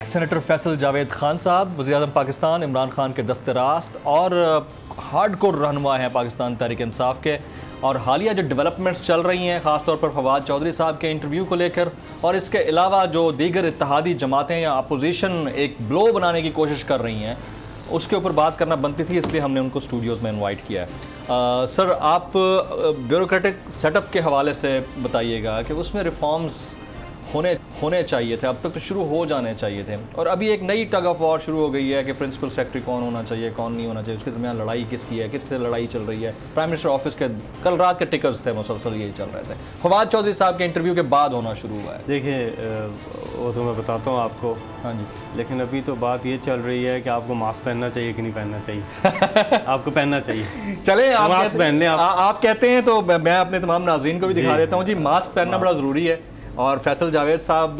Senator Faisal Javed Khan साहब वज़ीर-ए-आज़म पाकिस्तान इमरान खान के दस्ते रास्त और हार्डकोर रहनुमा हैं पाकिस्तान तहरीक इंसाफ के। और हालिया जो डेवलपमेंट्स चल रही हैं ख़ास तौर पर फवाद चौधरी साहब के इंटरव्यू को लेकर, और इसके अलावा जो दीगर इत्तेहादी जमातें या अपोजिशन एक ब्लो बनाने की कोशिश कर रही हैं, उसके ऊपर बात करना बनती थी, इसलिए हमने उनको स्टूडियोज़ में इनवाइट किया है। सर, आप ब्यूरोक्रेटिक सेटअप के हवाले से बताइएगा कि उसमें रिफॉर्म्स होने चाहिए थे, अब तक तो शुरू हो जाने चाहिए थे, और अभी एक नई टग ऑफ वॉर शुरू हो गई है कि प्रिंसिपल सेक्रेटरी कौन होना चाहिए, कौन नहीं होना चाहिए, उसके दरमियान लड़ाई किसकी है, किसके लड़ाई चल रही है। प्राइम मिनिस्टर ऑफिस के कल रात के टिकर्स थे, मुसलसल यही चल रहे थे। फवाद चौधरी साहब के इंटरव्यू के बाद होना शुरू हुआ है। देखिए, वो तो मैं बताता हूँ आपको। हाँ जी, लेकिन अभी तो बात ये चल रही है कि आपको मास्क पहनना चाहिए कि नहीं पहनना चाहिए। आपको पहनना चाहिए। चले आप मास्क पहन लें। आप कहते हैं तो मैं अपने तमाम नाज़रीन को भी दिखा देता हूँ जी, मास्क पहनना बड़ा ज़रूरी है। और फैसल जावेद साहब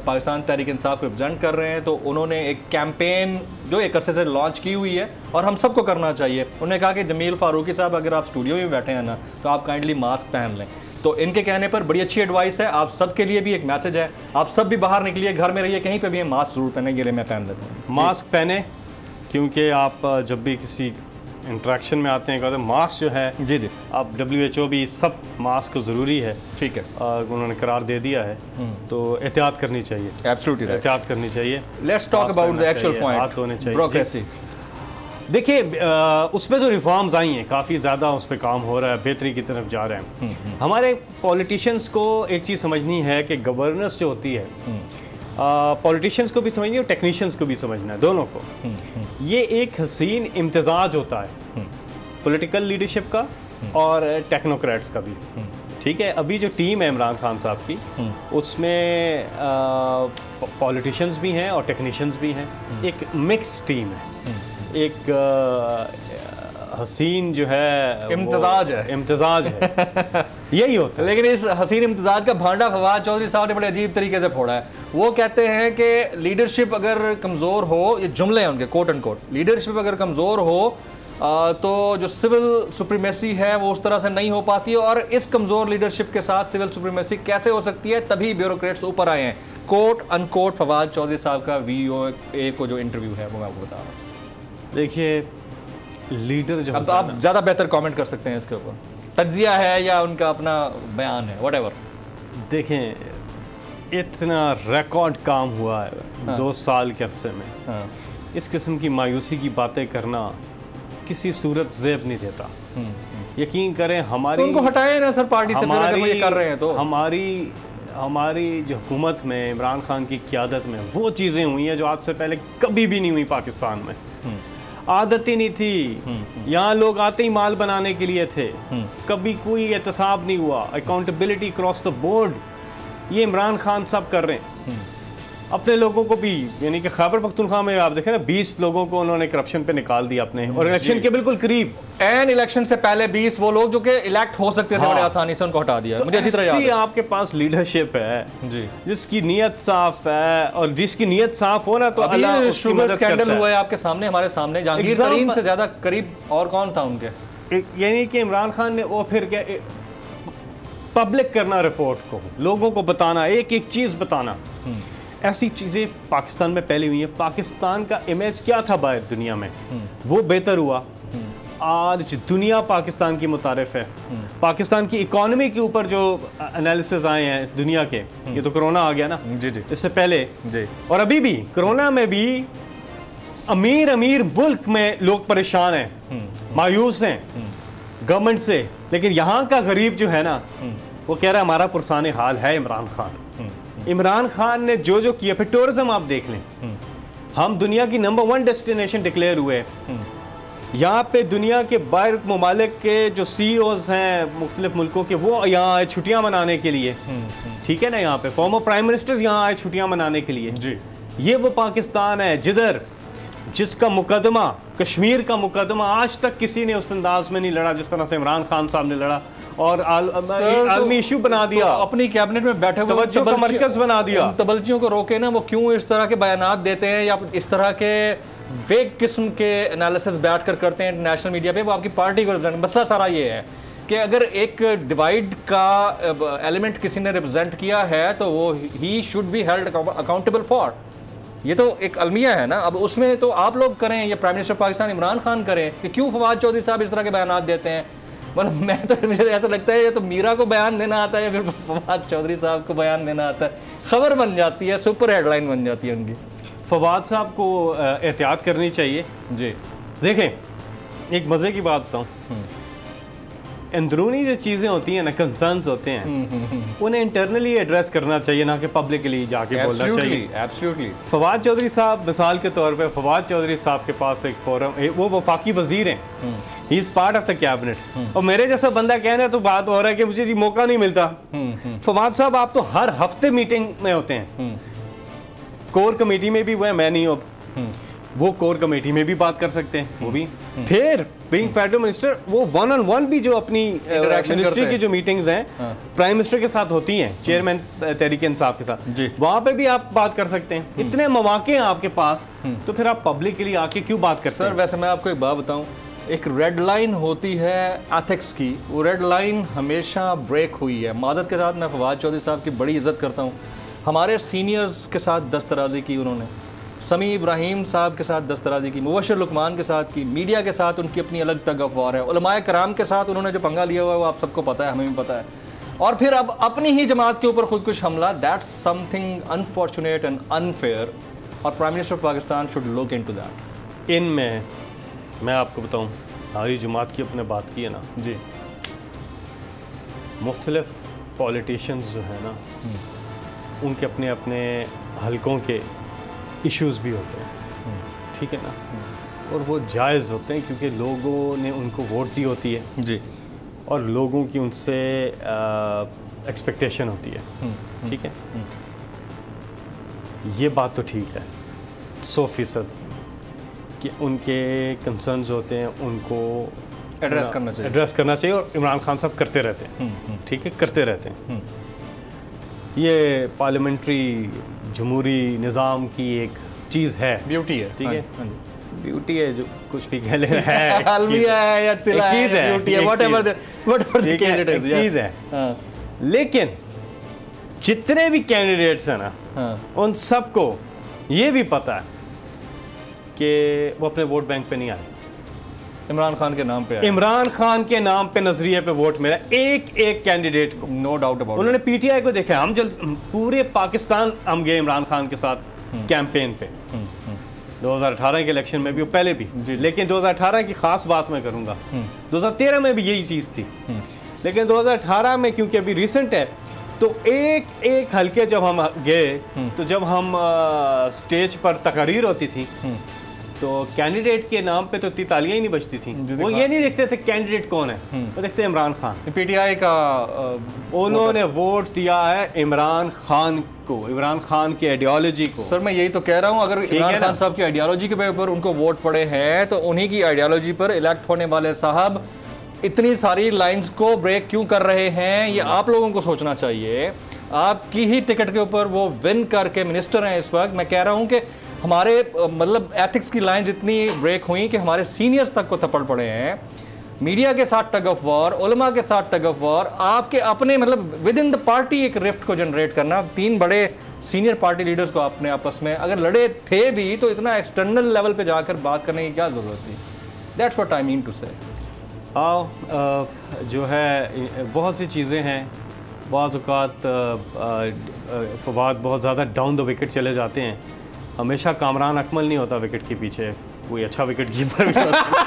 पाकिस्तान तहरीक इंसाफ को रिप्रेजेंट कर रहे हैं, तो उन्होंने एक कैंपेन जो एक अरसे से लॉन्च की हुई है और हम सबको करना चाहिए। उन्होंने कहा कि जमील फारूकी साहब, अगर आप स्टूडियो में बैठे हैं ना, तो आप काइंडली मास्क पहन लें। तो इनके कहने पर बड़ी अच्छी एडवाइस है, आप सब के लिए भी एक मैसेज है। आप सब भी बाहर निकलिए, घर में रहिए, कहीं पर भी मास्क जरूर पहने। ये मैं पहन लेता हूँ। मास्क पहने, क्योंकि आप जब भी किसी इंट्रैक्शन में आते हैं कहते हैं मास्क जो है, जी जी, अब WHO भी सब मास्क को ज़रूरी है। ठीक है, उन्होंने करार दे दिया है, तो एहतियात करनी चाहिए। एब्सोल्युटली एहतियात करनी चाहिए। Let's talk about the actual point. हाथ धोने चाहिए। ब्यूरोक्रेसी, देखिए, उसमें तो रिफॉर्म्स आई हैं, काफ़ी ज़्यादा उस पर काम हो रहा है, बेहतरी की तरफ जा रहे हैं। हमारे पॉलिटिशियंस को एक चीज़ समझनी है कि गवर्नेंस जो होती है, पॉलिटिशियंस को भी समझनी है और टेक्नीशियंस को भी समझना है, दोनों को। ये एक हसीन इम्तिजाज होता है पॉलिटिकल लीडरशिप का और टेक्नोक्रेट्स का भी। ठीक है, अभी जो टीम है इमरान खान साहब की, उसमें पॉलिटिशियंस भी हैं और टेक्नीशियंस भी हैं। एक मिक्स टीम है, एक हसीन जो है इम्तिजाज है। यही होता है। लेकिन इस हसीन इम्तिजाज का भांडा फवाद चौधरी साहब ने बड़े अजीब तरीके से फोड़ा है। वो कहते हैं कि लीडरशिप अगर कमज़ोर हो, ये जुमले हैं उनके, कोट एंड कोट, लीडरशिप अगर कमज़ोर हो तो जो सिविल सुप्रीमेसी है वो उस तरह से नहीं हो पाती है, और इस कमज़ोर लीडरशिप के साथ सिविल सुप्रीमेसी कैसे हो सकती है, तभी ब्यूरोक्रेट्स ऊपर आए हैं। कोट अनकोट फवाद चौधरी साहब का VOA को जो इंटरव्यू है वो मैं आपको बता रहा हूँ। देखिए, लीडर जो अब आप ज़्यादा बेहतर कमेंट कर सकते हैं इसके ऊपर, तज्जिया है या उनका अपना बयान है, व्हाटएवर। देखें, इतना रिकॉर्ड काम हुआ है 2 साल के अरसे में। इस किस्म की मायूसी की बातें करना किसी सूरत ज़ेब नहीं देता। यकीन करें, हमारी तो उनको हटाए ना सर पार्टी से, अगर वो ये कर रहे हैं तो। हमारी जो हुकूमत में, इमरान खान की क़यादत में वो चीज़ें हुई हैं जो आज से पहले कभी भी नहीं हुई पाकिस्तान में। आदत ही नहीं थी, यहाँ लोग आते ही माल बनाने के लिए थे, कभी कोई एहतसाब नहीं हुआ, अकाउंटेबिलिटी क्रॉस द बोर्ड ये इमरान खान साहब कर रहे हैं। अपने लोगों को भी, यानी कि खैबर पख्तूनख्वा में आप देखें ना, 20 लोगों को उन्होंने करप्शन पे निकाल दिया अपने, और इलेक्शन के बिल्कुल करीब, एन इलेक्शन से पहले 20 वो लोग जो कि इलेक्ट हो सकते थे, बड़े आसानी से उनको हटा दिया। तो मुझे अच्छी तरह याद है। आपके पास लीडरशिप है जी, जिसकी नीयत साफ है, और जिसकी नीयत साफ हो ना तो अल्लाह शुगर स्कैंडल हुआ है आपके सामने, हमारे सामने। जहांगीर तरीन से ज्यादा करीब और कौन था उनके? यानी कि इमरान खान ने वो फिर क्या पब्लिक करना, रिपोर्ट को लोगों को बताना, एक एक चीज़ बताना। ऐसी चीज़ें पाकिस्तान में पहले हुई हैं। पाकिस्तान का इमेज क्या था बाहर दुनिया में, वो बेहतर हुआ। आज दुनिया पाकिस्तान की मुतारिफ है। पाकिस्तान की इकॉनमी के ऊपर जो एनालिसिस आए हैं दुनिया के, ये तो कोरोना आ गया ना, जी जी, इससे पहले जी, और अभी भी कोरोना में भी अमीर मुल्क में लोग परेशान हैं, मायूस हैं गवर्नमेंट से, लेकिन यहाँ का गरीब जो है ना, वो कह रहा है हमारा पुरसाने हाल है इमरान खान। इमरान खान ने जो जो किया, फिर टूरिज्म आप देख लें, हम दुनिया की नंबर 1 डेस्टिनेशन डिक्लेयर हुए। यहाँ पे दुनिया के बाहर ममालिक के जो CEOs हैं मुख्तलिफ मुल्कों के, वो यहाँ आए छुट्टियाँ मनाने के लिए। ठीक है ना, यहाँ पे फॉर्मर प्राइम मिनिस्टर्स यहाँ आए छुट्टियाँ मनाने के लिए। जी, ये वो पाकिस्तान है जिसका मुकदमा, कश्मीर का मुकदमा, आज तक किसी ने उस अंदाज में नहीं लड़ा जिस तरह से इमरान खान साहब ने लड़ा, और आलमी इशू बना दिया, तो अपनी कैबिनेट में बैठे हुए तवज्जो का मरकज बना दिया। तबलजियों को रोके ना, वो क्यों इस तरह के बयानात देते हैं या इस तरह के वेग किस्म के एनालिसिस बैठ कर करते हैं इंटरनेशनल मीडिया पे? वो आपकी पार्टी को, मसला सारा ये है कि अगर एक डिवाइड का एलिमेंट किसी ने रिप्रेजेंट किया है तो वो he should be held accountable for. ये तो एक अलमिया है ना। अब उसमें तो आप लोग करें, ये प्राइम मिनिस्टर पाकिस्तान इमरान खान करें कि क्यों फवाद चौधरी साहब इस तरह के बयान देते हैं। मतलब मैं तो, मुझे ऐसा लगता है ये तो मीरा को बयान देना आता है या फिर फवाद चौधरी साहब को बयान देना आता है। खबर बन जाती है, सुपर हेडलाइन बन जाती है उनकी। फवाद साहब को एहतियात करनी चाहिए जी। देखें, एक मज़े की बात बताऊँ, अंदरूनी जो चीज़ें होती हैं ना, कंसर्न्स होते हैं, उन्हें इंटरनली एड्रेस करना चाहिए, ना कि पब्लिकली जाके बोलना चाहिए। एब्सोल्युटली। फवाद चौधरी साहब मिसाल के तौर पे, फवाद चौधरी साहब के पास एक फोरम, वो वफाकी वजीर हैं, he is part of the cabinet, और मेरे जैसा बंदा कहना तो बात हो रहा है कि मुझे जी मौका नहीं मिलता। फवाद साहब आप तो हर हफ्ते मीटिंग में होते हैं, कोर कमेटी में भी वो है, मैं नहीं हो, वो कोर कमेटी में भी बात कर सकते हैं, वो भी। फिर बीइंग फेडरल मिनिस्टर, वो 1-on-1 भी जो अपनी मिनिस्ट्री की जो मीटिंग्स हैं प्राइम मिनिस्टर के साथ होती हैं, चेयरमैन तहरीक इंसाफ के साथ, वहां पे भी आप बात कर सकते हैं। इतने मौके हैं आपके पास, तो फिर आप पब्लिक के लिए आके क्यों बात करते हैं? सर वैसे मैं आपको एक बात बताऊं, एक रेड लाइन होती है एथिक्स की, वो रेड लाइन हमेशा ब्रेक हुई है। माजरत के साथ मैं फवाद चौधरी साहब की बड़ी इज्जत करता हूँ, हमारे सीनियर्स के साथ दस्तराजी की उन्होंने, समी इब्राहिम साहब के साथ दस्तराजी की, मुबशर लुकमान के साथ की, मीडिया के साथ उनकी अपनी अलग टग ऑफ वार है, उलमाए कराम के साथ उन्होंने जो पंगा लिया हुआ है वो आप सबको पता है, हमें भी पता है। और फिर अब अपनी ही जमात के ऊपर खुदकुश हमला, that's something unfortunate and unfair, और prime minister of Pakistan should look into that. इनमें मैं आपको बताऊं, हमारी जमात की अपने बात की है ना जी, मुख्तलिफ पॉलिटिशियंस जो है ना, उनके अपने अपने हलकों के इश्यूज़ भी होते हैं, ठीक है ना, और वो जायज़ होते हैं क्योंकि लोगों ने उनको वोट दी होती है जी, और लोगों की उनसे एक्सपेक्टेशन होती है, ठीक है। ये बात तो ठीक है 100% कि उनके कंसर्न्स होते हैं, उनको एड्रेस करना चाहिए और इमरान खान साहब करते रहते हैं, ठीक है, करते रहते हैं। ये पार्लियामेंट्री जमहूरी निज़ाम की एक चीज़ है, ब्यूटी है, ठीक है, ब्यूटी है, जो कुछ भी कह ले है, एक चीज़ है, ब्यूटी है, एक चीज़ है। लेकिन जितने भी कैंडिडेट्स हैं ना, उन सबको ये भी पता है कि वो अपने वोट बैंक पे नहीं आए, इमरान खान के नाम पे, इमरान खान के नाम पे नजरिए पे वोट मिला एक एक कैंडिडेट को, नो डाउट अबाउट। उन्होंने पीटीआई को देखा, हम पूरे पाकिस्तान हम गए इमरान खान के साथ कैंपेन पे, 2018 के इलेक्शन में भी, पहले भी, लेकिन 2018 की खास बात मैं करूंगा, 2013 में भी यही चीज थी, लेकिन 2018 में क्योंकि अभी रिसेंट है, तो एक एक हल्के जब हम गए, तो जब हम स्टेज पर तकरीर होती थी, तो कैंडिडेट के नाम पे तो इतनी तालियां ही नहीं बजती थी, वो ये नहीं देखते थे कैंडिडेट कौन है, वो देखते इमरान खान। पीटीआई का उन्होंने वोट दिया है इमरान खान को, इमरान खान की आइडियोलॉजी को। सर मैं यही तो कह रहा हूँ, अगर इमरान खान साहब की आइडियोलॉजी के ऊपर उनको वोट पड़े हैं, तो उन्हीं की आइडियोलॉजी पर इलेक्ट होने वाले साहब इतनी सारी लाइंस को ब्रेक क्यों कर रहे हैं, ये आप लोगों को सोचना चाहिए। आपकी ही टिकट के ऊपर वो विन करके मिनिस्टर हैं इस वक्त। मैं कह रहा हूँ कि हमारे मतलब एथिक्स की लाइन इतनी ब्रेक हुई कि हमारे सीनियर्स तक को थप्पड़ पड़े हैं, मीडिया के साथ टग ऑफ वॉर, उलमा के साथ टग ऑफ वॉर, आपके अपने मतलब विद इन द पार्टी एक रिफ्ट को जनरेट करना। 3 बड़े सीनियर पार्टी लीडर्स को अपने आपस में अगर लड़े थे भी, तो इतना एक्सटर्नल लेवल पे जाकर बात करने की क्या ज़रूरत थी? That's what I mean to say. जो है बहुत सी चीज़ें हैं, बाज़ औक़ात फवाद बहुत ज़्यादा डाउन द विकेट चले जाते हैं। हमेशा कामरान अकमल नहीं होता विकेट के पीछे, कोई अच्छा विकेट कीपर भी हो सकता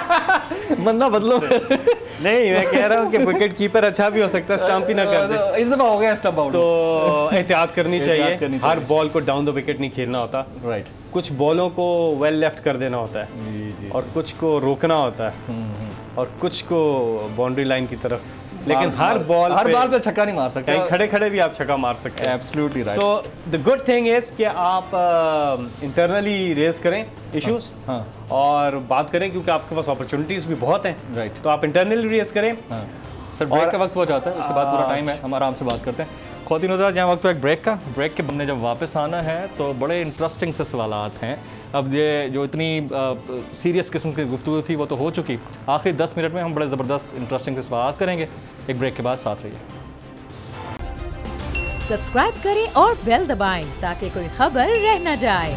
है। बंदा बदलो नहीं, मैं कह रहा हूँ कि विकेट कीपर अच्छा भी हो सकता है, स्टंप ही ना कर दे। इस दफा हो गया स्टंप आउट, तो एहतियात करनी चाहिए। हर बॉल को डाउन द विकेट नहीं खेलना होता, राइट। कुछ बॉलों को वेल लेफ्ट कर देना होता है, और कुछ को रोकना होता है, और कुछ को बाउंड्री लाइन की तरफ, लेकिन हर बाल पे छक्का नहीं मार सकते, खड़े खड़े भी आप छक्का मार सकते हैं। Absolutely right. So the good thing is कि आप इंटरनली रेज करें इश्यूज, और बात करें, क्योंकि आपके पास अपॉर्चुनिटीज भी बहुत हैं, राइट। तो आप इंटरनली रेज करें। सर ब्रेक का वक्त हो जाता है, उसके बाद पूरा टाइम है, हम आराम से बात करते हैं। ख़वातीन हज़रात, जहाँ वक्त हो एक ब्रेक का, ब्रेक के हमने जब वापस आना है तो बड़े इंटरेस्टिंग से सवालात हैं। अब ये जो इतनी सीरियस किस्म की गुफ्तगू थी वो तो हो चुकी, आखिरी 10 मिनट में हम बड़े ज़बरदस्त इंटरेस्टिंग से सवाल करेंगे। एक ब्रेक के बाद साथ रहिए। सब्सक्राइब करें और बेल दबाएं ताकि कोई खबर रह न जाए।